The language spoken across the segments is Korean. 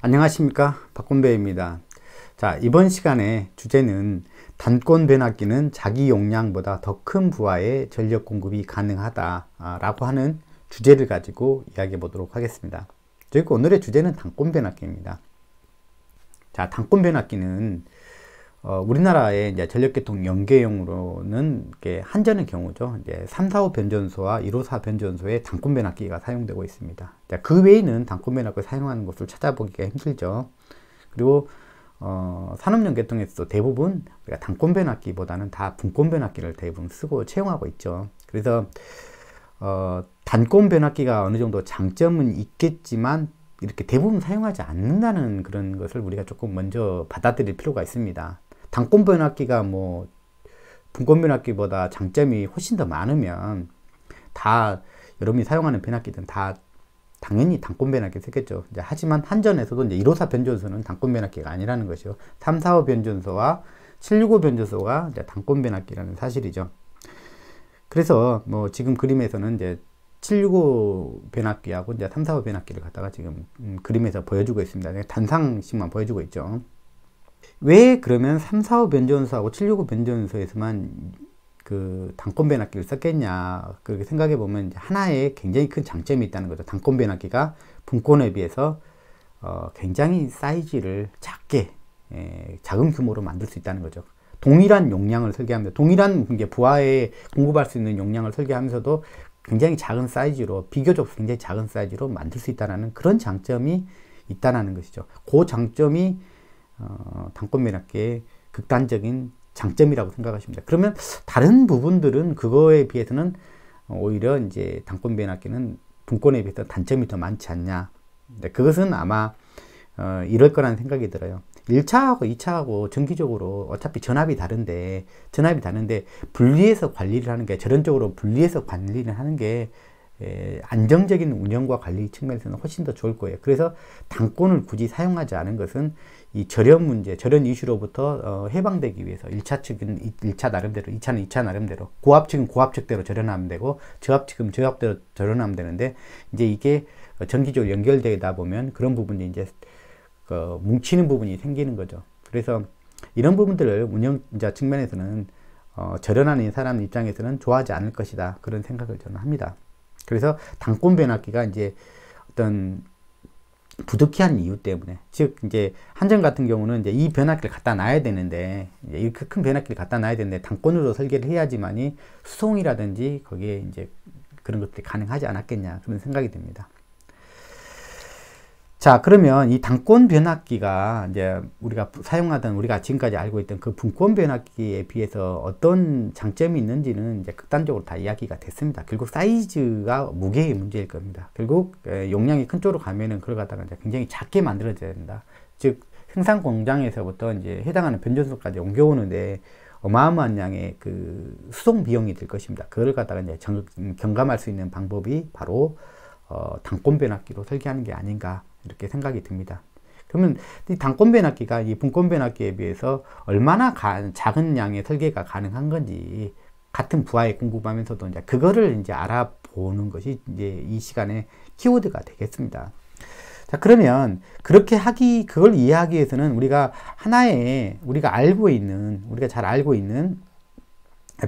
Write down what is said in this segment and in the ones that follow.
안녕하십니까, 박건배입니다. 자, 이번 시간에 주제는 단권 변압기는 자기 용량보다 더 큰 부하의 전력 공급이 가능하다 라고 하는 주제를 가지고 이야기해 보도록 하겠습니다. 그리고 오늘의 주제는 단권 변압기입니다. 자, 단권 변압기는 우리나라의 이제 전력계통 연계용으로는 한전의 경우죠. 이제 345 변전소와 154 변전소에 단권 변압기가 사용되고 있습니다. 자, 그 외에는 단권 변압기를 사용하는 것을 찾아보기가 힘들죠. 그리고 산업용 계통에서도 대부분 우리가 단권 변압기보다는 다 분권 변압기를 대부분 쓰고 채용하고 있죠. 그래서 단권 변압기가 어느 정도 장점은 있겠지만 이렇게 대부분 사용하지 않는다는 그런 것을 우리가 조금 먼저 받아들일 필요가 있습니다. 단권 변압기가 뭐 분권 변압기보다 장점이 훨씬 더 많으면 다 여러분이 사용하는 변압기들은 다 당연히 단권 변압기 쓰겠죠. 이제 하지만 한전에서도 이제 154 변전소는 단권 변압기가 아니라는 것이요. 345 변전소와 765 변전소가 이제 단권 변압기라는 사실이죠. 그래서 뭐 지금 그림에서는 이제 765 변압기하고 이제 345 변압기를 갖다가 지금 그림에서 보여주고 있습니다. 단상식만 보여주고 있죠. 왜 그러면 345 변전소하고 765 변전소에서만 그 단권 변압기를 썼겠냐, 그렇게 생각해 보면 하나의 굉장히 큰 장점이 있다는 거죠. 단권 변압기가 분권에 비해서 굉장히 사이즈를 작게 작은 규모로 만들 수 있다는 거죠. 동일한 용량을 설계하면서 동일한 부하에 공급할 수 있는 용량을 설계하면서도 굉장히 작은 사이즈로, 비교적 굉장히 작은 사이즈로 만들 수 있다는 그런 장점이 있다는 것이죠. 그 장점이 단권 변압기의 극단적인 장점이라고 생각하십니다. 그러면 다른 부분들은 그거에 비해서는 오히려 이제 단권 변압기는 분권에 비해서 단점이 더 많지 않냐. 그것은 아마 이럴 거라는 생각이 들어요. 1차하고 2차하고 정기적으로 어차피 전압이 다른데 분리해서 관리를 하는 게, 전원적으로 분리해서 관리를 하는 게 안정적인 운영과 관리 측면에서는 훨씬 더 좋을 거예요. 그래서 단권을 굳이 사용하지 않은 것은 이 절연 문제, 절연 이슈로부터 해방되기 위해서 1차 측은 1차 나름대로, 2차는 2차 나름대로, 고압 측은 고압 측대로 절연하면 되고, 저압 측은 저압대로 절연하면 되는데, 이제 이게 전기적으로 연결되다 보면 그런 부분이 이제 뭉치는 부분이 생기는 거죠. 그래서 이런 부분들을 운영자 측면에서는 절연하는 사람 입장에서는 좋아하지 않을 것이다, 그런 생각을 저는 합니다. 그래서 단권 변압기가 이제 어떤 부득이한 이유 때문에, 즉 이제 한전 같은 경우는 이제 이 변압기를 갖다 놔야 되는데, 이렇게 큰 변압기를 갖다 놔야 되는데 단권으로 설계를 해야지만이 수송이라든지 거기에 이제 그런 것들이 가능하지 않았겠냐, 그런 생각이 듭니다. 자, 그러면 이 단권 변압기가 이제 우리가 사용하던, 우리가 지금까지 알고 있던 그 분권 변압기에 비해서 어떤 장점이 있는지는 이제 극단적으로 다 이야기가 됐습니다. 결국 사이즈가 무게의 문제일 겁니다. 결국 용량이 큰 쪽으로 가면은 그걸 갖다가 이제 굉장히 작게 만들어져야 된다. 즉 생산 공장에서부터 이제 해당하는 변전소까지 옮겨오는데 어마어마한 양의 그 수송 비용이 들 것입니다. 그걸 갖다가 이제 경감할 수 있는 방법이 바로 단권 변압기로 설계하는 게 아닌가, 이렇게 생각이 듭니다. 그러면 이 단권 변압기가 이 분권 변압기에 비해서 얼마나 작은 양의 설계가 가능한 건지, 같은 부하에 공급하면서도 이제 그거를 이제 알아보는 것이 이제 이 시간에 키워드가 되겠습니다. 자, 그러면 그렇게 그걸 이해하기 위해서는 우리가 하나의, 우리가 잘 알고 있는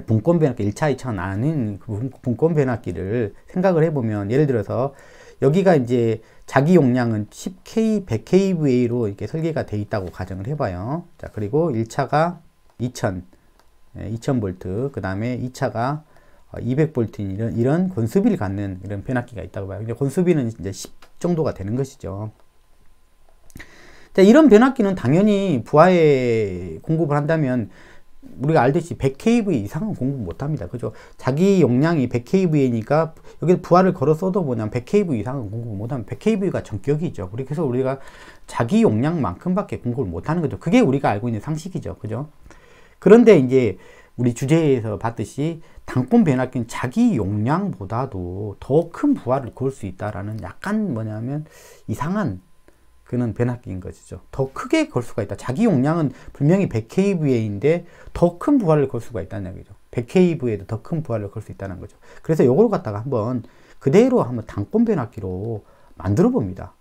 분권 변압기, 1차, 2차가 아닌 분권 변압기를 생각을 해보면, 예를 들어서 여기가 이제 자기 용량은 10K, 100kVA로 이렇게 설계가 되어 있다고 가정을 해봐요. 자, 그리고 1차가 2000V, 그 다음에 2차가 200V, 이런 권수비를 갖는 이런 변압기가 있다고 봐요. 근데 권수비는 이제 10 정도가 되는 것이죠. 자, 이런 변압기는 당연히 부하에 공급을 한다면 우리가 알듯이 100kV 이상은 공급 못합니다. 그죠? 자기 용량이 100kV니까 여기 부하를 걸어 써도 뭐냐면 100kV 이상은 공급 못하면 100kV가 전격이죠. 그래서 우리가 자기 용량만큼밖에 공급을 못하는 거죠. 그게 우리가 알고 있는 상식이죠. 그죠? 그런데 이제 우리 주제에서 봤듯이 단권 변압기는 자기 용량보다도 더 큰 부하를 걸 수 있다라는 약간 뭐냐면 이상한 그는 변압기인 것이죠. 더 크게 걸 수가 있다. 자기 용량은 분명히 100kVA인데 더 큰 부하를 걸 수가 있다는 얘기죠. 100kVA에도 더 큰 부하를 걸 수 있다는 거죠. 그래서 요걸 갖다가 한번 그대로 한번 단권 변압기로 만들어 봅니다.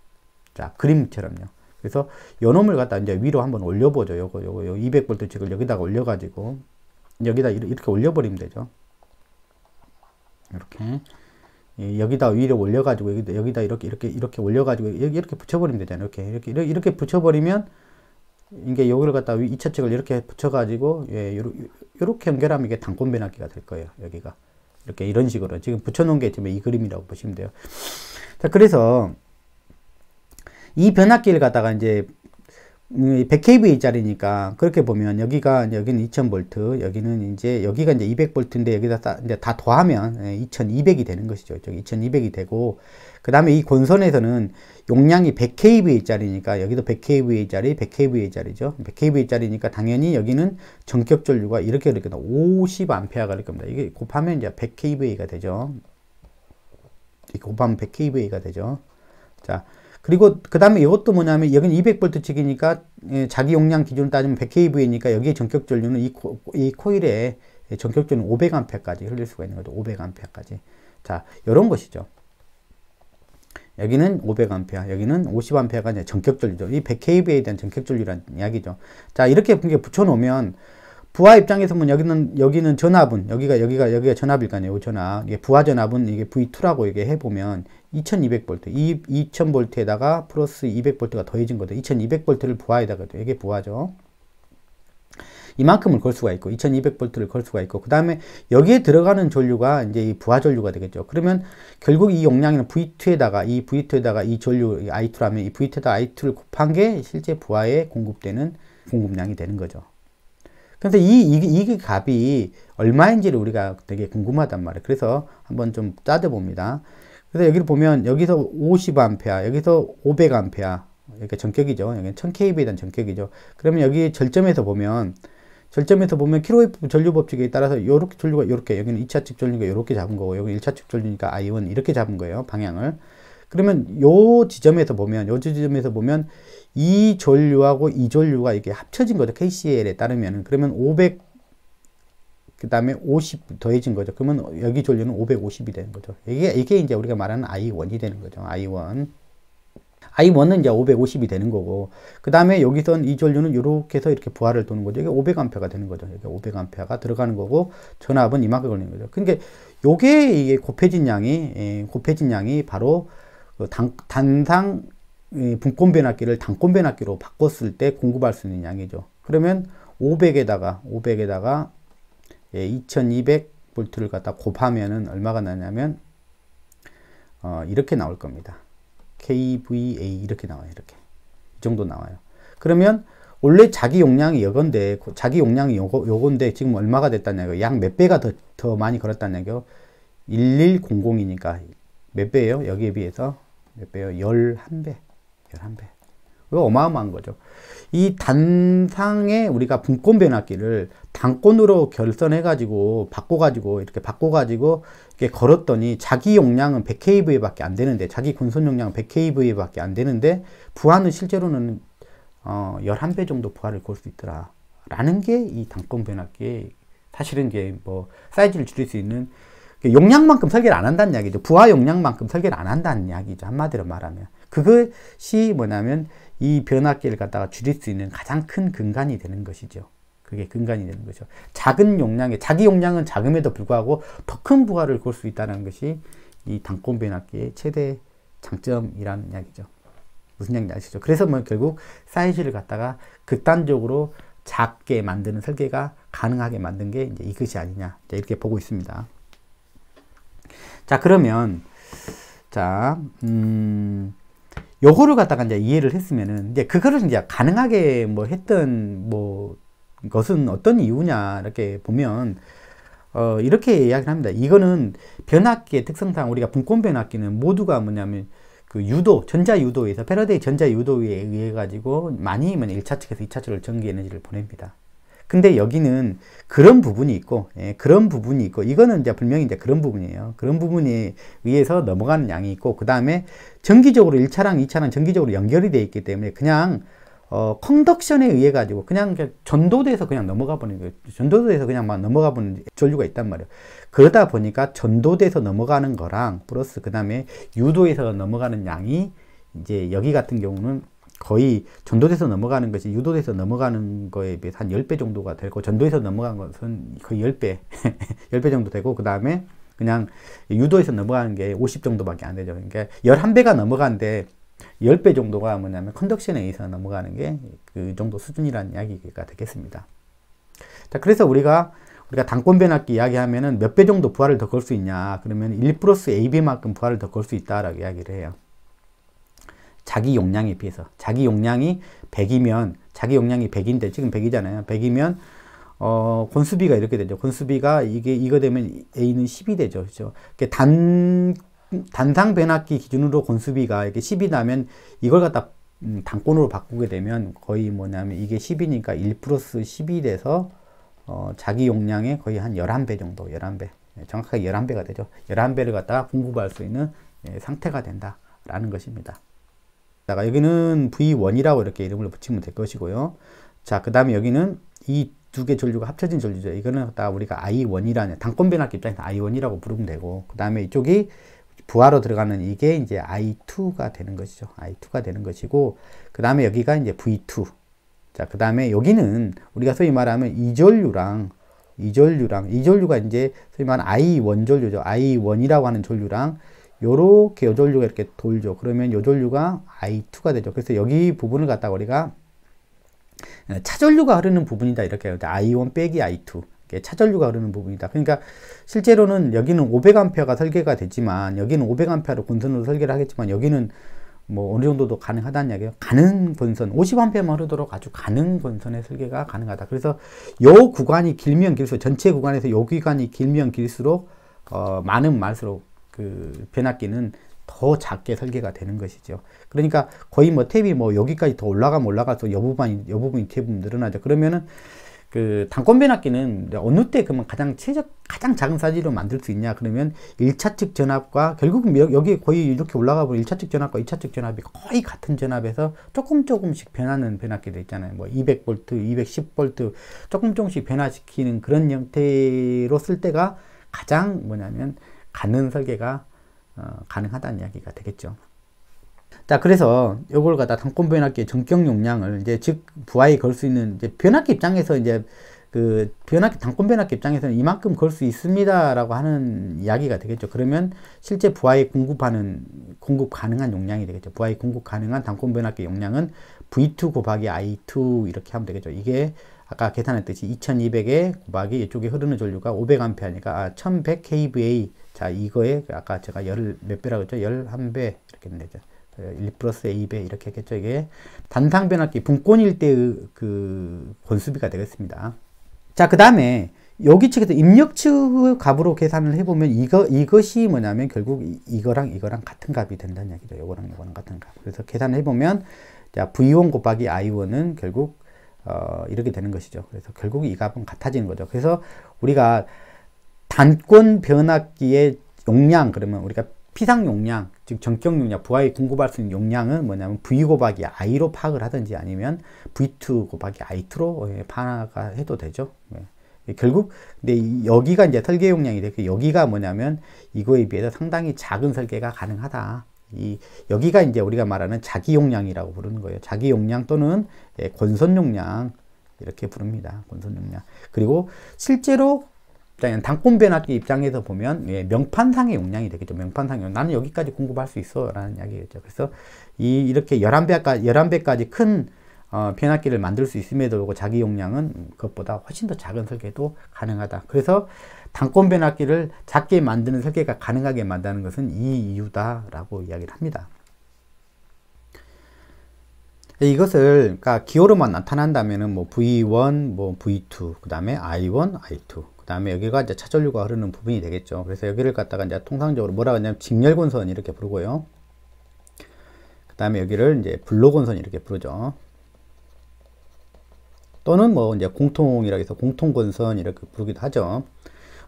자, 그림처럼요. 그래서 요 놈을 갖다 이제 위로 한번 올려보죠. 요거 200V 칙을 여기다가 올려가지고 여기다 이렇게 올려버리면 되죠. 이렇게. 여기다 위로 올려가지고 여기다 이렇게 올려가지고 이렇게 붙여버리면 되잖아요. 이렇게 붙여버리면 이게 여기를 갖다 2차 측을 이렇게 붙여가지고 요렇게 연결하면 이게 단권 변압기가 될 거예요. 여기가 이렇게 이런 식으로 지금 붙여놓은 게 지금 이 그림이라고 보시면 돼요. 자, 그래서 이 변압기를 갖다가 이제 100kV짜리니까 그렇게 보면 여기는 2000V, 여기는 이제 여기가 이제 200V인데 여기다 이제 다 더하면 2200이 되는 것이죠. 저기 2200이 되고, 그 다음에 이 본선에서는 용량이 100kV짜리니까 여기도 100kV짜리죠. 100kV짜리니까 당연히 여기는 전격 전류가 이렇게 50A가 될 겁니다. 이게 곱하면 이제 100kV가 되죠. 이렇게 곱하면 100kV가 되죠. 자, 그리고 그 다음에 이것도 뭐냐면 여기는 200V 칙이니까 자기 용량 기준으로 따지면 100kV니까 여기에 전격 전류는 이 코일에 전격 전류는 500A까지 흘릴 수가 있는 거죠. 500A까지. 자, 이런 것이죠. 여기는 500A, 여기는 50A가 이제 전격 전류죠. 이 100kV에 대한 전격 전류라는 이야기죠. 자, 이렇게 붙여놓으면 부하 입장에서 보면 여기는 전압은 여기가 전압일 거 아니에요. 전압. 이게 부하 전압은 이게 V2라고 이게 해보면 2200V. 이 2000V에다가 플러스 200V가 더해진 거죠. 2200V를 부하에다가 이게 부하죠. 이만큼을 걸 수가 있고 2200V를 걸 수가 있고, 그 다음에 여기에 들어가는 전류가 이제 이 부하 전류가 되겠죠. 그러면 결국 이 용량에는 V2에다가 이 전류 I2라면 이 V2에다가 I2를 곱한 게 실제 부하에 공급되는 공급량이 되는 거죠. 그래서 이 값이 얼마인지를 우리가 되게 궁금하단 말이에요. 그래서 한번 좀 따져봅니다. 그래서 여기를 보면 여기서 50A, 여기서 500A, 이렇게 전격이죠. 여기는 1000kV에 대한 전격이죠. 그러면 여기 절점에서 보면 킬로웨프 전류 법칙에 따라서 요렇게 전류가 요렇게, 여기는 2차 측 전류가 요렇게 잡은 거고, 여기 1차 측 전류니까 I1 이렇게 잡은 거예요. 방향을. 그러면 요 지점에서 보면 이 전류하고 이 전류가 이게 합쳐진 거죠. KCL에 따르면. 그러면 500, 그 다음에 50 더해진 거죠. 그러면 여기 전류는 550이 되는 거죠. 이게 이제 우리가 말하는 I1이 되는 거죠. I1은 이제 550이 되는 거고, 그 다음에 여기선 이 전류는 이렇게 해서 이렇게 부하를 도는 거죠. 이게 500A가 되는 거죠. 이게 500A가 들어가는 거고, 전압은 이만큼 걸리는 거죠. 그러니까 요게 이게 곱해진 양이 바로 그 단상 분권 변압기를 단권 변압기로 바꿨을 때 공급할 수 있는 양이죠. 그러면 500에다가 2200V를 갖다 곱하면은 얼마가 나냐면 이렇게 나올 겁니다. kVA 이렇게 나와요. 이렇게 이 정도 나와요. 그러면 원래 자기 용량이 요건데 요건데 지금 얼마가 됐다는 얘기예요. 약 몇 배가 더 많이 걸었다는 얘기예요. 1100이니까 몇 배예요? 여기에 비해서 몇 배요? 11배. 이거 어마어마한 거죠. 이 단상에 우리가 분권 변압기를 단권으로 결선해가지고 바꿔가지고 이렇게 걸었더니 자기 용량은 100kVA 밖에 안 되는데, 자기 군선 용량은 100kVA 밖에 안 되는데, 부하는 실제로는 11배 정도 부하를 걸 수 있더라. 라는 게 이 단권 변압기의 사실은 이제 뭐 사이즈를 줄일 수 있는 용량만큼 설계를 안 한다는 이야기죠. 부하 용량만큼 설계를 안 한다는 이야기죠. 한마디로 말하면. 그것이 뭐냐면 이 변압기를 갖다가 줄일 수 있는 가장 큰 근간이 되는 것이죠. 그게 근간이 되는 거죠. 작은 용량에, 자기 용량은 작음에도 불구하고 더 큰 부하를 걸 수 있다는 것이 이 단권 변압기의 최대 장점이라는 이야기죠. 무슨 이야기인지 아시죠? 그래서 뭐 결국 사이즈를 갖다가 극단적으로 작게 만드는 설계가 가능하게 만든 게 이제 이것이 아니냐, 이렇게 보고 있습니다. 자, 그러면, 요거를 갖다가 이제 이해를 했으면은, 이제 그거를 이제 가능하게 뭐 했던 것은 어떤 이유냐, 이렇게 보면, 이렇게 이야기를 합니다. 이거는 변압기의 특성상 우리가 분권 변압기는 모두가 뭐냐면, 그 전자유도에서, 패러데이 전자유도에 의해 가지고 많이 1차 측에서 2차 측으로 전기 에너지를 보냅니다. 근데 여기는 그런 부분이 있고, 예, 그런 부분이 있고, 이거는 이제 분명히 이제 그런 부분이에요. 그런 부분에 의해서 넘어가는 양이 있고, 그 다음에 정기적으로 1차랑 2차랑 정기적으로 연결이 되어 있기 때문에 그냥 컨덕션에 의해 가지고 그냥 전도돼서 그냥 넘어가 버리는 거예요. 전도돼서 그냥 막 넘어가 버리는 전류가 있단 말이에요. 그러다 보니까 전도돼서 넘어가는 거랑 플러스 그 다음에 유도에서 넘어가는 양이 이제 여기 같은 경우는 거의 전도돼서 넘어가는 것이 유도돼서 넘어가는 거에 비해서 한 10배 정도가 되고, 전도에서 넘어가는 것은 거의 10배 10배 정도 되고, 그 다음에 그냥 유도에서 넘어가는 게 50 정도밖에 안 되죠. 그러니까 11배가 넘어가는데 10배 정도가 뭐냐면 컨덕션에 의해서 넘어가는 게 그 정도 수준이라는 이야기가 되겠습니다. 자, 그래서 우리가 단권 변압기 이야기하면은 몇 배 정도 부하를 더 걸 수 있냐, 그러면 1 플러스 AB만큼 부하를 더 걸 수 있다라고 이야기를 해요. 자기 용량에 비해서. 자기 용량이 100이면, 자기 용량이 100인데 지금 100이잖아요. 100이면 권수비가 이렇게 되죠. 권수비가 이거 되면 A는 10이 되죠. 그죠? 단상 변압기 기준으로 권수비가 이렇게 10이 나면 이걸 갖다 단권으로 바꾸게 되면 거의 뭐냐면 이게 10이니까 1 플러스 10이 돼서 자기 용량의 거의 한 11배 정도, 11배. 정확하게 11배가 되죠. 11배를 갖다가 공급할 수 있는 상태가 된다라는 것입니다. 여기는 V1이라고 이렇게 이름을 붙이면 될 것이고요. 자, 그 다음에 여기는 이 두 개 전류가 합쳐진 전류죠. 이거는 다 우리가 I1이라는, 단권 변압기 입장에서 I1이라고 부르면 되고, 그 다음에 이쪽이 부하로 들어가는 이게 이제 I2가 되는 것이죠. I2가 되는 것이고, 그 다음에 여기가 이제 V2. 자, 그 다음에 여기는 우리가 소위 말하면 이 전류가 이제 소위 말하는 I1 전류죠. I1이라고 하는 전류랑 요렇게 요 전류가 이렇게 돌죠. 그러면 요 전류가 I2가 되죠. 그래서 여기 부분을 갖다가 우리가 차전류가 흐르는 부분이다 이렇게 해요. I1 빼기 I2. 차전류가 흐르는 부분이다. 그러니까 실제로는 여기는 500A가 설계가 되지만, 여기는 500A로 권선으로 설계를 하겠지만, 여기는 뭐 어느 정도도 가능하다는 이야기예요. 가는 권선, 50A만 흐르도록 아주 가는 권선의 설계가 가능하다. 그래서 요 구간이 길면 길수록, 전체 구간에서 요 구간이 길면 길수록 많은 말수록 그 변압기는 더 작게 설계가 되는 것이죠. 그러니까 거의 뭐 탭이 뭐 여기까지 더 올라가면 올라가서 요 부분이 탭은 늘어나죠. 그러면은 그 단권 변압기는 어느 때 그러면 가장 작은 사이즈로 만들 수 있냐, 그러면 1차측 전압과 결국은 여기 거의 이렇게 올라가 보면 1차측 전압과 2차측 전압이 거의 같은 전압에서 조금씩 변하는 변압기도 있잖아요. 뭐 200V, 210V 조금씩 변화시키는 그런 형태로 쓸 때가 가장 뭐냐면 가는 설계가 가능하다는 이야기가 되겠죠. 자, 그래서 요걸 갖다 단권 변압기의 전격 용량을 이제 즉 부하에 걸 수 있는, 이제 변압기 입장에서 이제 그 단권 변압기 입장에서는 이만큼 걸 수 있습니다라고 하는 이야기가 되겠죠. 그러면 실제 부하에 공급 가능한 용량이 되겠죠. 부하에 공급 가능한 단권 변압기 용량은 V2 곱하기 I2 이렇게 하면 되겠죠. 이게 아까 계산했듯이 2200에 곱하기 이쪽에 흐르는 전류가 500A니까 1100 kVA. 자, 이거에 아까 제가 몇 배라고 했죠? 11배 이렇게 되죠. 1 플러스 A배 이렇게 했겠죠. 이게 단상 변압기 분권일 때의 그 권수비가 되겠습니다. 자, 그 다음에 여기 측에서 입력측 값으로 계산을 해보면 이것이 뭐냐면 결국 이거랑 같은 값이 된다는 얘기죠. 요거랑 같은 값. 그래서 계산을 해보면 자, V1 곱하기 I1은 결국 이렇게 되는 것이죠. 그래서 결국 이 값은 같아지는 거죠. 그래서 우리가 단권 변압기의 용량, 그러면 우리가 피상 용량, 즉 전격 용량, 부하에 공급할 수 있는 용량은 뭐냐면 V 곱하기 I로 파악을 하든지 아니면 V2 곱하기 I2로 파악해도 되죠. 결국 근데 여기가 이제 설계 용량이 되고, 여기가 뭐냐면 이거에 비해서 상당히 작은 설계가 가능하다. 여기가 이제 우리가 말하는 자기 용량이라고 부르는 거예요. 자기 용량 또는 권선 용량 이렇게 부릅니다. 권선 용량. 그리고 실제로 단권 변압기 입장에서 보면 명판상의 용량이 되겠죠. 명판상의 용량. 나는 여기까지 공급할 수 있어 라는 이야기겠죠. 그래서 이렇게 11배까지 큰 변압기를 만들 수 있음에도 불구하고 자기 용량은 그것보다 훨씬 더 작은 설계도 가능하다. 그래서 단권 변압기를 작게 만드는 설계가 가능하게 만드는 것은 이 이유다라고 이야기를 합니다. 이것을 그러니까 기호로만 나타난다면은 뭐 V1, 뭐 V2, 그 다음에 I1, I2, 그 다음에 여기가 이제 차전류가 흐르는 부분이 되겠죠. 그래서 여기를 갖다가 이제 통상적으로 뭐라고 하냐면 직렬권선 이렇게 부르고요. 그 다음에 여기를 이제 블록권선 이렇게 부르죠. 또는 뭐 이제 공통이라고 해서 공통건선 이렇게 부르기도 하죠.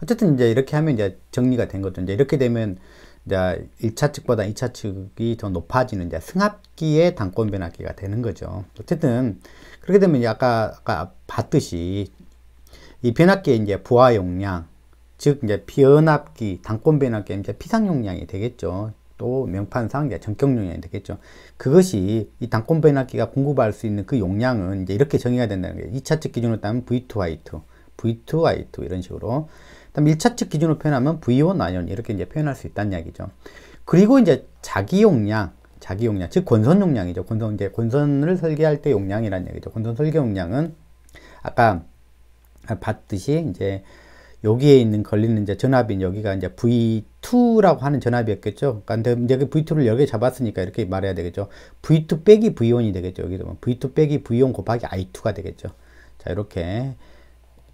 어쨌든 이제 이렇게 하면 이제 정리가 된 거죠. 이제 이렇게 되면 이제 1차 측보다 2차 측이 더 높아지는 이제 승합기의 단권 변압기가 되는 거죠. 어쨌든 그렇게 되면 이제 아까 봤듯이 이 변압기의 이제 부하 용량, 즉 이제 변압기 단권 변압기의 이제 피상 용량이 되겠죠. 또 명판상 이제 전격 용량이 되겠죠. 그것이 이 단권 변압기가 공급할 수 있는 그 용량은 이제 이렇게 정의가 된다는 거예요. 2차 측 기준으로 따면 V2I2, V2I2 이런 식으로. 그다음 1차 측 기준으로 표현하면 V1, I1 이렇게 이제 표현할 수 있다는 이야기죠. 그리고 이제 자기 용량, 즉 권선 용량이죠. 권선을 설계할 때 용량이라는 얘기죠. 권선 설계 용량은 아까 봤듯이 이제 여기에 있는 걸리는 이제 전압인 여기가 이제 V2라고 하는 전압이었겠죠. 그러니까 이제 그 V2를 여기 잡았으니까 이렇게 말해야 되겠죠. V2 빼기 V1이 되겠죠. 여기도 V2 빼기 V1 곱하기 I2가 되겠죠. 자, 이렇게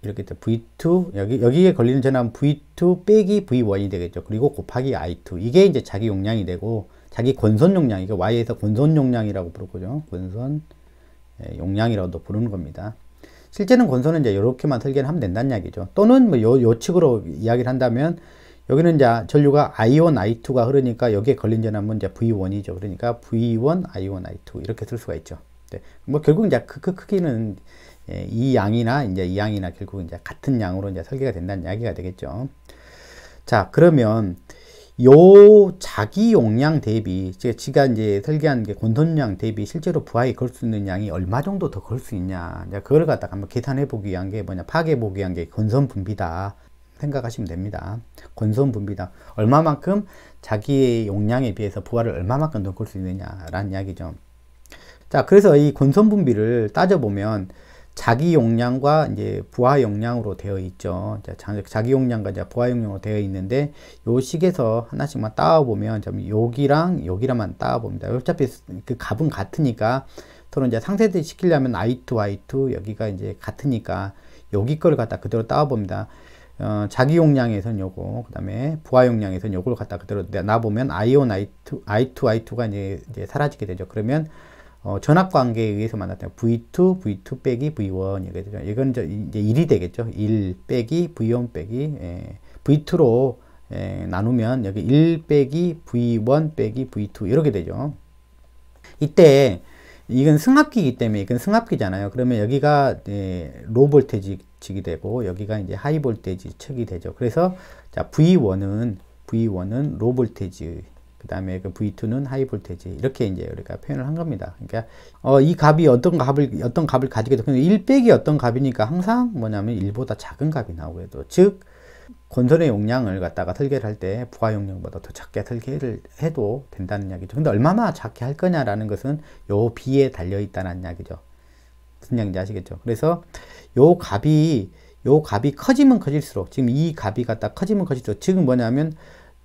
V2 여기에 걸리는 전압은 V2 빼기 V1이 되겠죠. 그리고 곱하기 I2 이게 이제 자기 용량이 되고 자기 권선 용량 이게 Y에서 권선 용량이라고 부르고요. 권선 용량이라고도 부르는 겁니다. 실제는 권선은 이제 이렇게만 설계를 하면 된다는 이야기죠. 또는 뭐 요 측으로 이야기를 한다면 여기는 이제 전류가 I1, I2가 흐르니까 여기에 걸린 전압은 이제 V1이죠. 그러니까 V1, I1, I2 이렇게 쓸 수가 있죠. 네. 뭐 결국 이제 그 크기는 이 양이나 이제 이 양이나 결국 이제 같은 양으로 이제 설계가 된다는 이야기가 되겠죠. 자, 그러면 요 자기 용량 대비 제가 이제 설계한 게 권선량 대비 실제로 부하에 걸 수 있는 양이 얼마 정도 더 걸 수 있냐, 이제 그걸 갖다가 한번 계산해 보기 위한 게 뭐냐, 파악해 보기 위한 게 권선 분비다 생각하시면 됩니다. 권선 분비다. 얼마만큼 자기의 용량에 비해서 부하를 얼마만큼 더 걸 수 있느냐라는 이야기죠. 자, 그래서 이 권선 분비를 따져보면 자기 용량과 이제 부하 용량으로 되어 있죠. 자기 용량과 이제 부하 용량으로 되어 있는데 요 식에서 하나씩만 따와보면 여기랑 여기랑만 따와봅니다. 어차피 그 값은 같으니까 서로 이제 상쇄 시키려면 I2 여기가 이제 같으니까 여기 거를 갖다 그대로 따와봅니다. 자기 용량에선 요거, 그 다음에 부하 용량에선 요걸 갖다 그대로 놔보면 I1, I2가 이제 사라지게 되죠. 그러면 전압 관계에 의해서 만났던 V2 빼기 V1 이게 되죠. 이건 이제 1이 되겠죠. 1 빼기 V1 빼기 V2로 나누면 여기 1 빼기 V1 빼기 V2 이렇게 되죠. 이때 이건 승합기이기 때문에 이건 승합기잖아요. 그러면 여기가 로 볼테지 측이 되고 여기가 이제 하이 볼테지 측이 되죠. 그래서 자 V1은 로 볼테지, 그 다음에 그 V2는 하이 볼테지 이렇게 이제 우리가 표현을 한 겁니다. 그러니까 이 값이 어떤 값을 가지게 되면 1 빼기 어떤 값이니까 항상 뭐냐면 1보다 작은 값이 나오게 돼요. 즉 권선의 용량을 갖다가 설계를 할 때 부하 용량보다 더 작게 설계를 해도 된다는 이야기죠. 근데 얼마나 작게 할 거냐라는 것은 요 B에 달려 있다는 이야기죠. 무슨 이야기인지 아시겠죠? 그래서 요 값이 커지면 커질수록, 지금 이 값이 갖다 커지면 커질수록, 지금 뭐냐면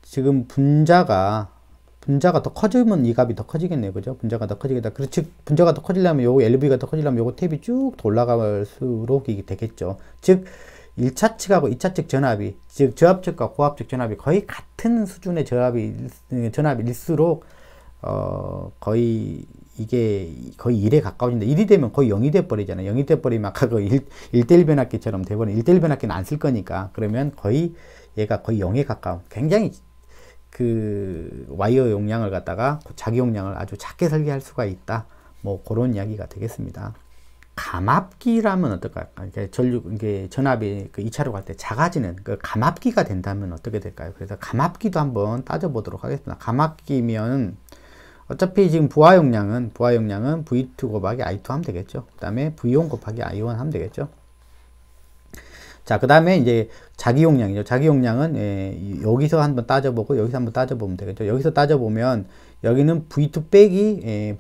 지금 분자가 더 커지면 이 값이 더 커지겠네요. 그죠? 분자가 더 커지겠다. 그래서 즉 분자가 더 커지려면 요거 LV가 더 커지려면 요거 탭이 쭉 올라갈수록 이게 되겠죠. 즉 1차 측하고 2차 측 전압이, 즉 저압 측과 고압 측 전압이 거의 같은 수준의 전압일수록 거의 이게 거의 1에 가까워진다. 1이 되면 거의 0이 돼 버리잖아요. 0이 돼 버리면 아까 그 1대1 변압기처럼 돼 버리는, 1대1 변압기는 안 쓸 거니까 그러면 거의 얘가 거의 0에 가까운, 굉장히 그 와이어 용량을 갖다가 자기 용량을 아주 작게 설계할 수가 있다. 뭐 그런 이야기가 되겠습니다. 감압기라면 어떨까요? 이게 전압이 그 2차로 갈 때 작아지는 그 감압기가 된다면 어떻게 될까요? 그래서 감압기도 한번 따져보도록 하겠습니다. 감압기면 어차피 지금 부하 용량은 V2 곱하기 I2 하면 되겠죠. 그 다음에 V1 곱하기 I1 하면 되겠죠. 자, 그 다음에 이제 자기 용량이죠. 자기 용량은 여기서 한번 따져보고 여기서 한번 따져보면 되겠죠. 여기서 따져보면 여기는 V2 빼기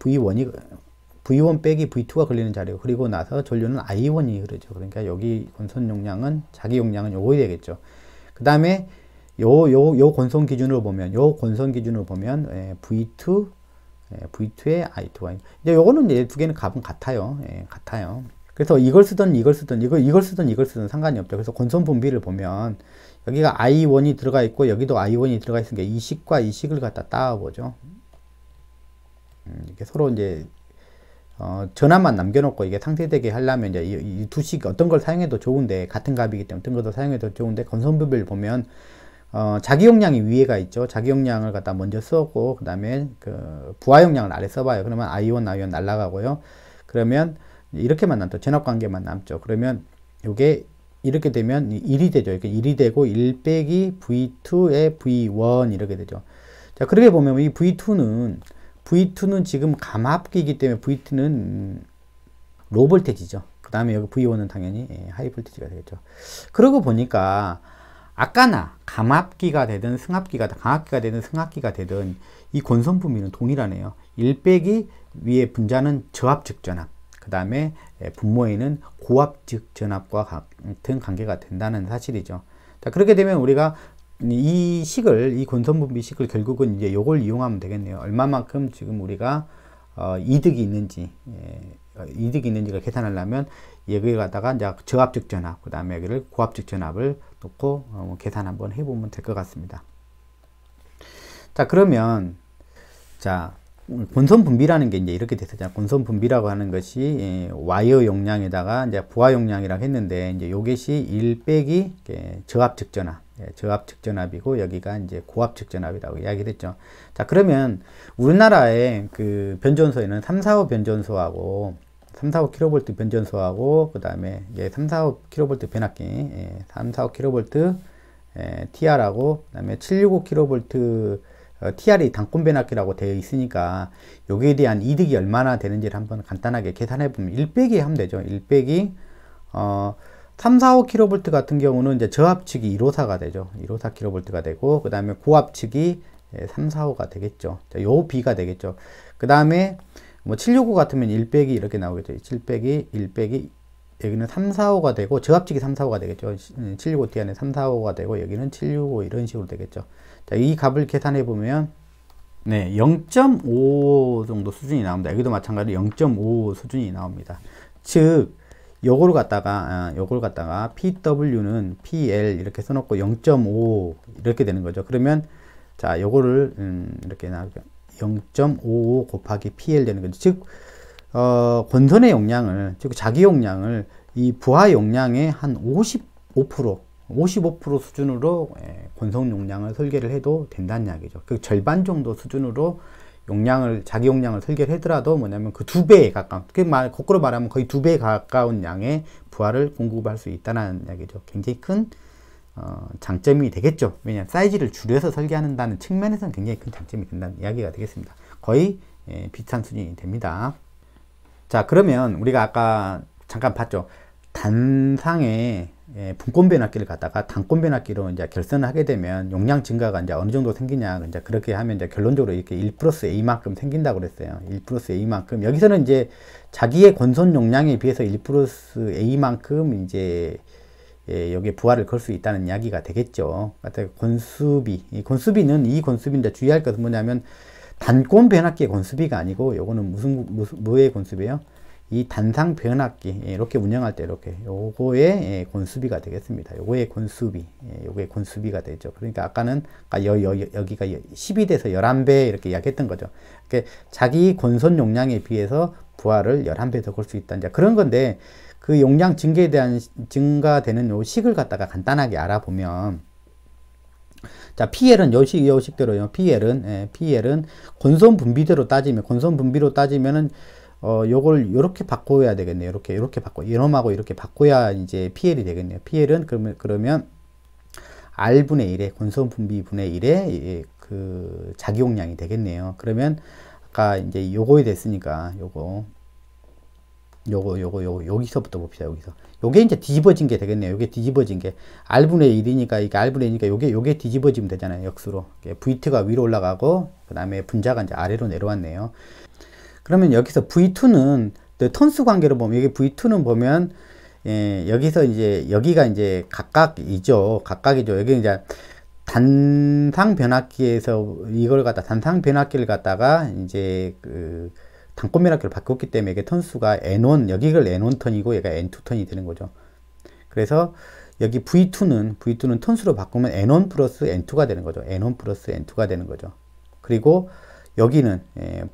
V1 빼기 V2가 걸리는 자리고, 그리고 나서 전류는 I1이 흐르죠. 그러니까 여기 권선 용량은, 자기 용량은 요거 되겠죠. 그 다음에 요 권선 기준으로 보면 V2의 I2가 이제 요거는 이제 두 개는 값은 같아요. 같아요. 그래서 이걸 쓰든 상관이 없죠. 그래서 권선 분비를 보면 여기가 I1이 들어가 있고 여기도 I1이 들어가 있으니까 이 식과 이 식을 갖다 따와보죠. 이렇게 서로 이제 전압만 남겨놓고 이게 상쇄되게 하려면 이제 이 두 식 어떤 걸 사용해도 좋은데, 같은 값이기 때문에 어떤 것도 사용해도 좋은데, 건선분비를 보면 자기 용량이 위에가 있죠. 자기 용량을 갖다 먼저 쓰고, 그 다음에 그 부하 용량을 아래 써봐요. 그러면 I1, I1 날라가고요. 그러면 이렇게만 남죠. 전압관계만 남죠. 그러면 요게 이렇게 되면 1이 되죠. 이렇게 1이 되고 1 빼기 V2의 V1 이렇게 되죠. 자, 그렇게 보면 이 V2는 지금 감압기이기 때문에 V2는 로우 볼테지죠. 그 다음에 여기 V1은 당연히 하이 볼테지가 되겠죠. 그러고 보니까 아까나 감압기가 되든 강압기가 되든 승합기가 되든 이 권선 분비는 동일하네요. 1 빼기 위에 분자는 저압적 전압, 그 다음에 분모에는 고압적 전압과 같은 관계가 된다는 사실이죠. 자, 그렇게 되면 우리가 이 권선 분비 식을 결국은 이제 요걸 이용하면 되겠네요. 얼마만큼 지금 우리가 이득이 있는지를 계산하려면 여기를 갖다가 이제 저압적 전압, 그 다음에 여기를 고압적 전압을 놓고 계산 한번 해보면 될 것 같습니다. 자, 그러면 자, 권선 분비라는 게 이제 이렇게 됐었잖아요. 권선 분비라고 하는 것이 와이어 용량에다가 이제 부하 용량이라고 했는데, 이제 요것이 1 빼기 저압적 전압, 저압적 전압이고, 여기가 이제 고압적 전압이라고 이야기를 했죠. 자, 그러면 우리나라의 그 변전소에는 345 변전소하고 345kV 변전소하고, 그 다음에 345kV 변압기, 345kV TR하고, 그 다음에 765kV TR이 단권 변압기라고 되어 있으니까 여기에 대한 이득이 얼마나 되는지를 한번 간단하게 계산해 보면 1 빼기 하면 되죠. 1 빼기 345kV 같은 경우는 이제 저압 측이 154가 되죠. 154kV가 되고, 그 다음에 고압 측이 345가 되겠죠. 자, 요 B가 되겠죠. 그 다음에 뭐 765 같으면 1 빼기 이렇게 나오겠죠. 7 빼기 1 빼기 여기는 345가 되고, 저압측이 345가 되겠죠. 765T 안에 345가 되고, 여기는 765 이런 식으로 되겠죠. 자, 이 값을 계산해 보면 네, 0.5 정도 수준이 나옵니다. 여기도 마찬가지로 0.5 수준이 나옵니다. 즉 요걸 갖다가 PW는 PL 이렇게 써놓고 0.5 이렇게 되는 거죠. 그러면 자, 요거를 이렇게 나오죠. 0.55 곱하기 PL 되는 거죠. 즉 권선의 용량을, 즉 자기 용량을 이 부하 용량의 한 55% 수준으로 권선 용량을 설계를 해도 된다는 이야기죠. 그 절반 정도 수준으로 자기 용량을 설계를 하더라도 뭐냐면 그 2배에 가까운, 거꾸로 말하면 거의 2배에 가까운 양의 부하를 공급할 수 있다는 이야기죠. 굉장히 큰 장점이 되겠죠. 왜냐하면 사이즈를 줄여서 설계한다는 측면에서는 굉장히 큰 장점이 된다는 이야기가 되겠습니다. 거의 비슷한 수준이 됩니다. 자, 그러면 우리가 아까 잠깐 봤죠. 단상의 분권 변압기를 갖다가 단권 변압기로 이제 결선을 하게 되면 용량 증가가 이제 어느 정도 생기냐, 이제 그렇게 하면 이제 결론적으로 이렇게 1 플러스 A만큼 생긴다고 그랬어요. 1 플러스 A만큼. 여기서는 이제 자기의 권선 용량에 비해서 1 플러스 A만큼 이제 여기에 부하를 걸 수 있다는 이야기가 되겠죠. 권수비. 이 권수비인데 주의할 것은 뭐냐면 단권 변압기의 권수비가 아니고, 요거는 뭐의 권수비예요? 이 단상 변압기 이렇게 운영할 때 이렇게 요거의 권수비가 되겠습니다. 요거의 권수비가 되죠. 그러니까 아까는 여기가 10이 돼서 11배 이렇게 이야기했던 거죠. 그러니까 자기 권선 용량에 비해서 부하를 11배 더 걸 수 있다. 이제 그런 건데, 그 용량 증가되는 요 식을 갖다가 간단하게 알아보면, 자, PL은 요 식대로요. PL은 권선 분비로 따지면은 요걸 요렇게 바꿔야 되겠네요. 이렇게 바꿔, 이놈하고 이렇게 바꿔야 이제 PL이 되겠네요. PL은 그러면 R분의 1의 권선 분비 분의 1의 그 자기 용량이 되겠네요. 그러면 아까 이제 요거에 됐으니까 여기서부터 봅시다. 요게 이제 뒤집어진 게 되겠네요. 요게 뒤집어진 게 R분의 1이니까, 이게 R분의 1이니까 요게 뒤집어지면 되잖아요. 역수로. V2가 위로 올라가고, 그 다음에 분자가 이제 아래로 내려왔네요. 그러면 여기서 V2는 턴수 관계로 보면, 여기 V2는 보면 여기서 이제 여기가 이제 각각이죠. 여기 이제 단상 변압기에서 단상 변압기를 갖다가 이제 그 단권 변압기를 바꿨기 때문에 이게 턴수가 N1, 여기가 N1 턴이고 얘가 N2 턴이 되는 거죠. 그래서 여기 V2는 턴수로 바꾸면 N1 플러스 N2가 되는 거죠. N1 플러스 N2가 되는 거죠. 그리고 여기는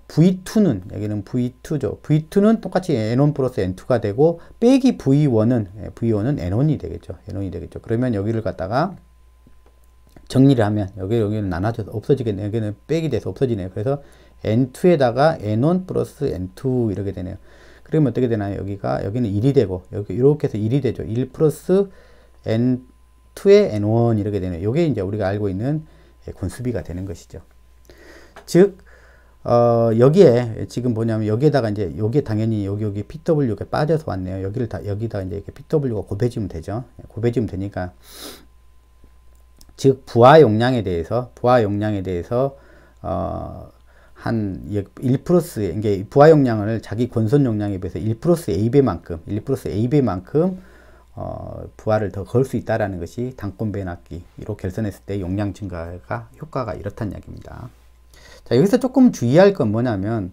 V2는 여기는 V2죠. V2는 똑같이 N1 플러스 N2가 되고 빼기 V1은 N1이 되겠죠. N1이 되겠죠. 그러면 여기를 갖다가 정리를 하면 여기는 나눠져서 없어지겠네요. 여기는 빼기 돼서 없어지네요. 그래서 N2에다가 N1 플러스 N2 이렇게 되네요. 그러면 어떻게 되나요? 여기는 1이 되고 여기 이렇게 해서 1이 되죠. 1 플러스 N2에 N1 이렇게 되네요. 이게 이제 우리가 알고 있는 권수비가 되는 것이죠. 즉 여기에 지금 뭐냐면 여기에다가 이제 여기에 당연히 여기 PW가 빠져서 왔네요. 여기다 이제 이렇게 PW가 곱해지면 되죠. 곱해지면 되니까 즉 부하 용량에 대해서 한 1 플러스 이게 부하 용량을 자기 권선 용량에 비해서 1 플러스 A배만큼 부하를 더 걸 수 있다라는 것이 단권 변압기로 결선했을 때 용량 증가가 효과가 이렇다는 이야기입니다. 자, 여기서 조금 주의할 건 뭐냐면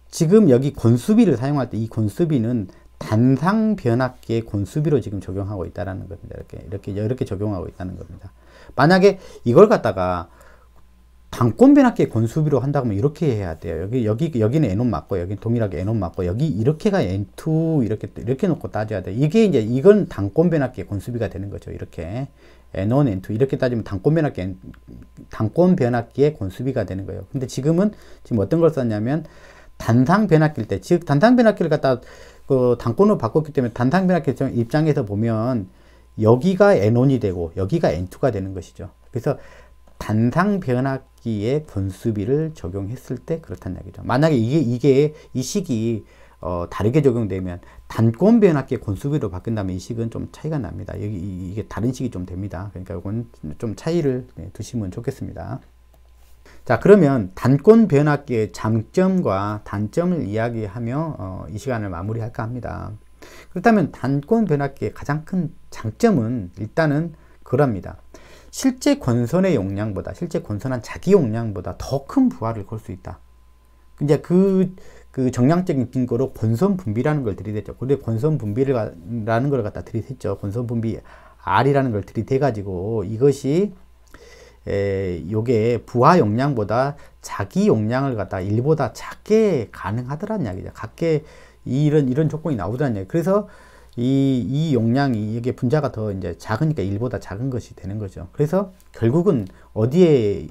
지금 여기 권수비를 사용할 때 이 권수비는 단상 변압기의 권수비로 지금 적용하고 있다라는 겁니다. 이렇게 적용하고 있다는 겁니다. 만약에 이걸 갖다가 단권 변압기의 권수비로 한다고 하면 이렇게 해야 돼요. 여기는 N1 맞고, 여기 동일하게 N1 맞고, 여기 이렇게가 N2 이렇게 놓고 따져야 돼. 이건 단권 변압기의 권수비가 되는 거죠. 이렇게 N1, N2 이렇게 따지면 단권 변압기의 권수비가 되는 거예요. 근데 지금 어떤 걸 썼냐면 단상 변압기일 때, 즉 단상 변압기를 갖다 그 단권으로 바꿨기 때문에 단상 변압기 입장에서 보면 여기가 N1이 되고 여기가 N2가 되는 것이죠. 그래서 단상 변압기의 권수비를 적용했을 때 그렇다는 얘기죠. 만약에 이 식이 다르게 적용되면 단권 변압기의 권수비로 바뀐다면 이 식은 좀 차이가 납니다. 이게 다른 식이 좀 됩니다. 그러니까 이건 좀 차이를 두시면 좋겠습니다. 자, 그러면 단권 변압기의 장점과 단점을 이야기하며 이 시간을 마무리할까 합니다. 그렇다면 단권 변압기의 가장 큰 장점은 일단은 그럽니다. 실제 권선의 용량보다, 실제 권선한 자기 용량보다 더 큰 부하를 걸 수 있다. 이제 그 정량적인 근거로 권선 분비라는 걸 들이댔죠. 근데 권선 분비라는 걸 갖다 들이댔죠. 권선 분비 R이라는 걸 들이대가지고 이것이 요게 부하 용량보다 자기 용량을 갖다 1보다 작게 가능하더란 이야기죠. 작게 이런 조건이 나오더란 이야기. 그래서 이 용량이 이게 분자가 더 이제 작으니까 1보다 작은 것이 되는 거죠. 그래서 결국은 어디에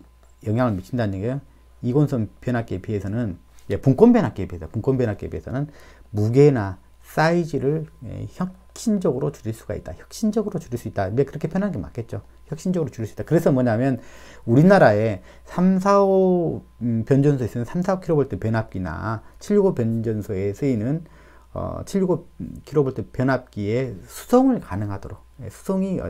영향을 미친다는 얘기예요? 이권선 변압기에 비해서는 분권 변압기에 비해서는 무게나 사이즈를 혁신적으로 줄일 수가 있다. 혁신적으로 줄일 수 있다. 그렇게 표현하는 게 맞겠죠. 혁신적으로 줄일 수 있다. 그래서 뭐냐면 우리나라에 345 변전소에 쓰는 345kV 변압기나 765 변전소에 쓰이는 765kV 변압기의 수송을 가능하도록 수송이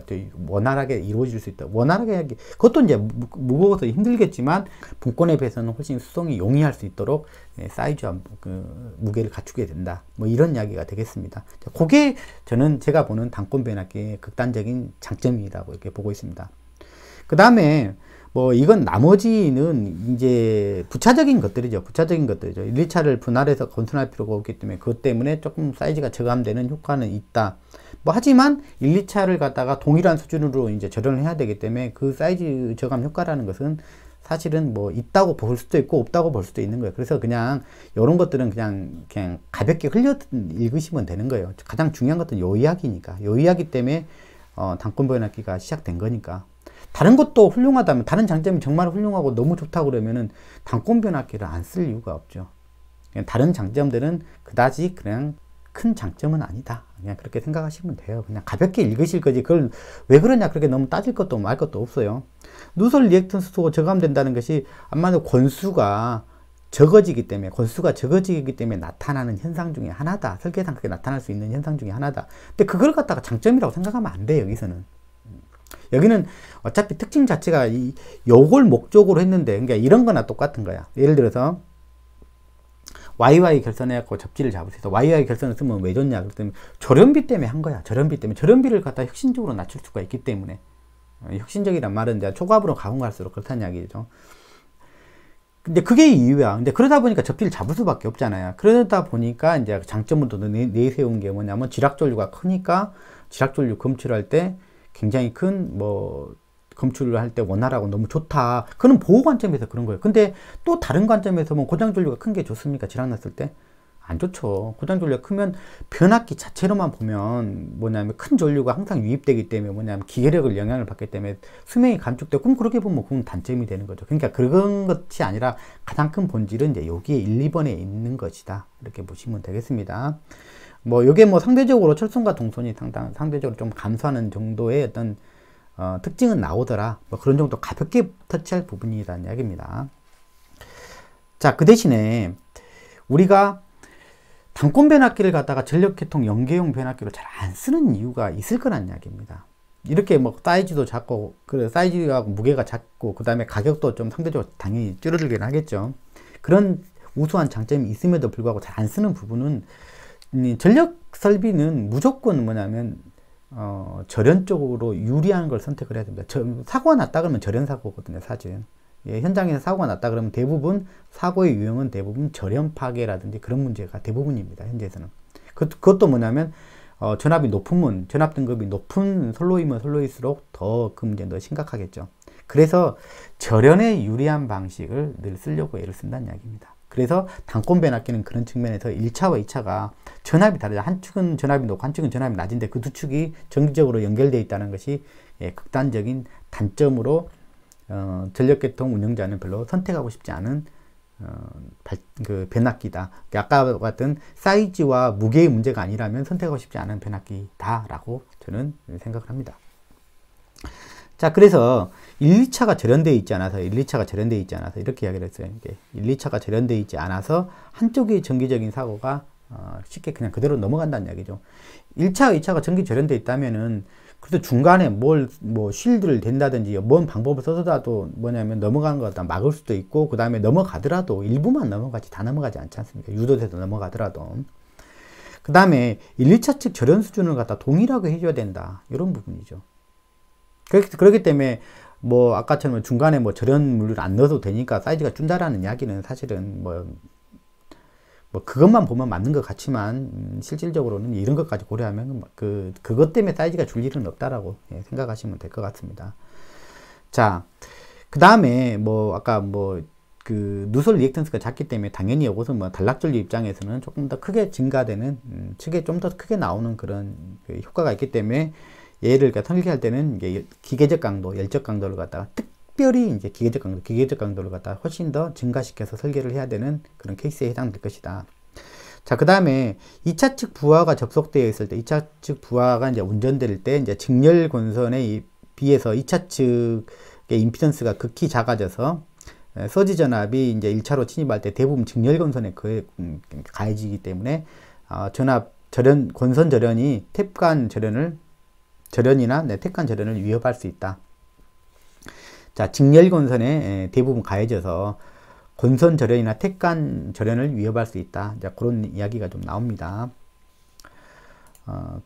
원활하게 이루어질 수 있다. 원활하게 그것도 이제 무거워서 힘들겠지만 분권에 비해서는 훨씬 수송이 용이할 수 있도록 사이즈와 무게를 갖추게 된다. 뭐 이런 이야기가 되겠습니다. 그게 제가 보는 단권 변압기의 극단적인 장점이라고 이렇게 보고 있습니다. 그 다음에 뭐 이건 나머지는 이제 부차적인 것들이죠. 1, 2차를 분할해서 건선할 필요가 없기 때문에 그것 때문에 조금 사이즈가 저감되는 효과는 있다. 뭐 하지만 1, 2차를 갖다가 동일한 수준으로 이제 절연을 해야 되기 때문에 그 사이즈 저감 효과라는 것은 사실은 뭐 있다고 볼 수도 있고 없다고 볼 수도 있는 거예요. 그래서 그냥 이런 것들은 그냥 가볍게 흘려 읽으시면 되는 거예요. 가장 중요한 것은 요 이야기니까. 요 이야기 때문에 단권 변압기가 시작된 거니까. 다른 것도 훌륭하다면, 다른 장점이 정말 훌륭하고 너무 좋다고 그러면은 단권 변압기를 안 쓸 이유가 없죠. 다른 장점들은 그다지 그냥 큰 장점은 아니다. 그냥 그렇게 생각하시면 돼요. 그냥 가볍게 읽으실 거지. 그걸 왜 그러냐, 그렇게 너무 따질 것도 말 것도 없어요. 누설 리액턴스도 저감된다는 것이 아마도 권수가 적어지기 때문에 나타나는 현상 중에 하나다. 설계상 그게 나타날 수 있는 현상 중에 하나다. 근데 그걸 갖다가 장점이라고 생각하면 안 돼요, 여기서는. 여기는 어차피 특징 자체가 요걸 목적으로 했는데, 그러니까 이런 거나 똑같은 거야. 예를 들어서 YY 결선해갖고 접지를 잡을 수 있어. YY 결선을 쓰면 왜 좋냐? 그랬더니 절연비 때문에 한 거야. 절연비를 갖다 혁신적으로 낮출 수가 있기 때문에. 혁신적이란 말은 이제 초과압으로 가면 갈수록 그렇다는 이야기죠. 근데 그게 이유야. 근데 그러다 보니까 접지를 잡을 수밖에 없잖아요. 그러다 보니까 이제 장점으로 내세운 게 뭐냐면 지락전류가 크니까 지락전류 검출할 때 굉장히 큰 검출을 할 때 원활하고 너무 좋다. 그런 보호 관점에서 그런 거예요. 근데 또 다른 관점에서 뭐 고장 전류가 큰 게 좋습니까? 질환 났을 때? 안 좋죠. 고장 전류가 크면 변압기 자체로만 보면 뭐냐면 큰 전류가 항상 유입되기 때문에 뭐냐면 기계력을 영향을 받기 때문에 수명이 감축되고, 그럼 그렇게 보면 그건 단점이 되는 거죠. 그러니까 그런 것이 아니라 가장 큰 본질은 이제 여기에 1, 2번에 있는 것이다. 이렇게 보시면 되겠습니다. 뭐 요게 뭐 상대적으로 철선과 동선이 상대적으로 좀 감소하는 정도의 어떤 특징은 나오더라. 뭐 그런 정도 가볍게 터치할 부분이라는 이야기입니다. 자, 그 대신에 우리가 단권 변압기를 갖다가 전력계통 연계용 변압기로 잘 안 쓰는 이유가 있을 거란 이야기입니다. 이렇게 뭐 사이즈도 작고, 그 사이즈하고 무게가 작고, 그 다음에 가격도 좀 상대적으로 당연히 줄어들긴 하겠죠. 그런 우수한 장점이 있음에도 불구하고 잘 안 쓰는 부분은, 전력 설비는 무조건 뭐냐면 절연 쪽으로 유리한 걸 선택을 해야 됩니다. 사고가 났다 그러면 절연 사고거든요, 사실. 예, 현장에서 사고가 났다 그러면 대부분 사고의 유형은 대부분 절연 파괴라든지 그런 문제가 대부분입니다, 현재에서는. 그것도 뭐냐면 전압이 높으면, 전압 등급이 높은 선로이면 선로일수록 더 그 문제는 더 심각하겠죠. 그래서 절연에 유리한 방식을 늘 쓰려고 애를 쓴다는 이야기입니다. 그래서 단권 변압기는 그런 측면에서 1차와 2차가 전압이 다르죠. 한 축은 전압이 높고 한 축은 전압이 낮은데 그 두 축이 정기적으로 연결되어 있다는 것이 극단적인 단점으로 전력계통 운영자는 별로 선택하고 싶지 않은 그 변압기다. 아까 같은 사이즈와 무게의 문제가 아니라면 선택하고 싶지 않은 변압기다 라고 저는 생각을 합니다. 자, 그래서 1, 2차가 절연되어 있지 않아서, 1, 2차가 절연되어 있지 않아서 이렇게 이야기를 했어요. 1, 2차가 절연되어 있지 않아서 한쪽의 정기적인 사고가 쉽게 그냥 그대로 넘어간다는 이야기죠. 1차, 2차가 정기 절연되어 있다면은 그래도 중간에 뭐 쉴드를 댄다든지 뭔 방법을 써서라도 뭐냐면 넘어가는 거 갖다 막을 수도 있고, 그 다음에 넘어가더라도 일부만 넘어가지 다 넘어가지 않지 않습니까? 유도돼서 넘어가더라도. 그 다음에 1, 2차 측 절연 수준을 갖다 동일하게 해줘야 된다. 이런 부분이죠. 그렇기 때문에 뭐 아까처럼 중간에 뭐 절연물을 안 넣어도 되니까 사이즈가 준다라는 이야기는 사실은 뭐 그것만 보면 맞는 것 같지만 실질적으로는 이런 것까지 고려하면 그것 때문에 사이즈가 줄 일은 없다라고 생각하시면 될 것 같습니다. 자, 그 다음에 뭐 아까 그 누설 리액턴스가 작기 때문에 당연히 이것은 뭐 단락전류 입장에서는 조금 더 크게 증가되는 측에 좀 더 크게 나오는 그런 그 효과가 있기 때문에 얘를 설계할 때는 이게 기계적 강도, 열적 강도를 갖다가 특별히 이제 기계적 강도를 갖다가 훨씬 더 증가시켜서 설계를 해야 되는 그런 케이스에 해당될 것이다. 자, 그 다음에 2차 측 부하가 접속되어 있을 때, 2차 측 부하가 이제 운전될 때, 이제 직렬 권선에 비해서 2차 측의 임피던스가 극히 작아져서, 서지 전압이 이제 1차로 침입할 때 대부분 직렬 권선에 가해지기 때문에, 권선 절연이 탭간 절연이나 탭간 절연을 위협할 수 있다. 자, 직렬 권선에 대부분 가해져서 권선 절연이나 탭간 절연을 위협할 수 있다. 자, 그런 이야기가 좀 나옵니다.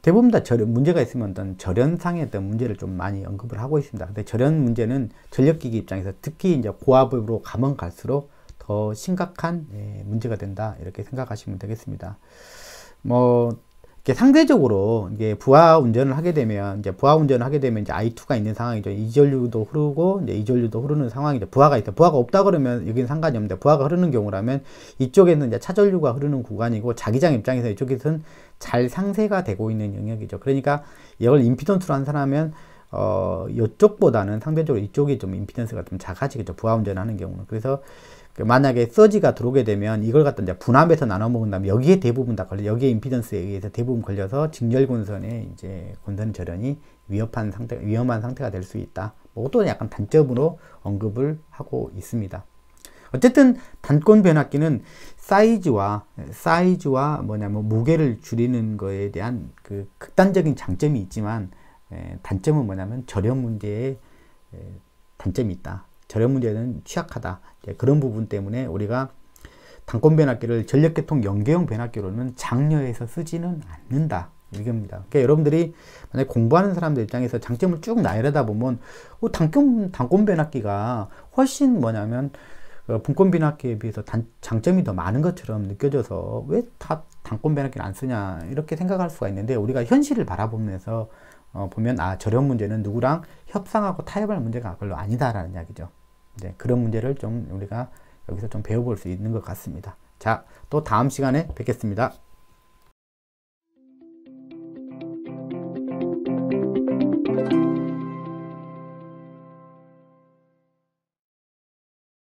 대부분 다 문제가 있으면 어떤 절연상의 어떤 문제를 좀 많이 언급을 하고 있습니다. 근데 절연 문제는 전력기기 입장에서 특히 이제 고압으로 가면 갈수록 더 심각한 문제가 된다. 이렇게 생각하시면 되겠습니다. 뭐 상대적으로 이게 부하 운전을 하게 되면 이제 I2가 있는 상황이죠. 이전류도 흐르고 이제 이전류도 흐르는 상황이죠. 부하가 있다. 부하가 없다 그러면 여기는 상관이 없는데, 부하가 흐르는 경우라면 이쪽에는 이제 차전류가 흐르는 구간이고, 자기장 입장에서 이쪽에서는 잘 상쇄가 되고 있는 영역이죠. 그러니까 이걸 임피던스로 한산하면 이쪽보다는 상대적으로 이쪽이 좀 임피던스가 좀 작아지겠죠. 부하 운전을 하는 경우는. 그래서 만약에 서지가 들어오게 되면 이걸 갖다 이제 분압해서 나눠 먹은 다음에 여기에 대부분 다 여기에 임피던스에 의해서 대부분 걸려서 직렬 권선에 이제 권선 절연이 위험한 상태가 될 수 있다. 또 약간 단점으로 언급을 하고 있습니다. 어쨌든 단권 변압기는 사이즈와 무게를 줄이는 거에 대한 그 극단적인 장점이 있지만, 단점은 뭐냐면 절연 문제에 단점이 있다. 절연 문제는 취약하다. 그런 부분 때문에 우리가 단권 변압기를 전력계통 연계용 변압기로는 장려해서 쓰지는 않는다. 이겁니다. 그러니까 여러분들이 만약 공부하는 사람들 입장에서 장점을 쭉 나열하다 보면 단권 변압기가 훨씬 뭐냐면 분권 변압기에 비해서 장점이 더 많은 것처럼 느껴져서 왜 다 단권 변압기를 안 쓰냐 이렇게 생각할 수가 있는데, 우리가 현실을 바라보면서 보면 저런 문제는 누구랑 협상하고 타협할 문제가 별로 아니다라는 이야기죠. 이제 그런 문제를 좀 우리가 여기서 좀 배워볼 수 있는 것 같습니다. 자, 또 다음 시간에 뵙겠습니다.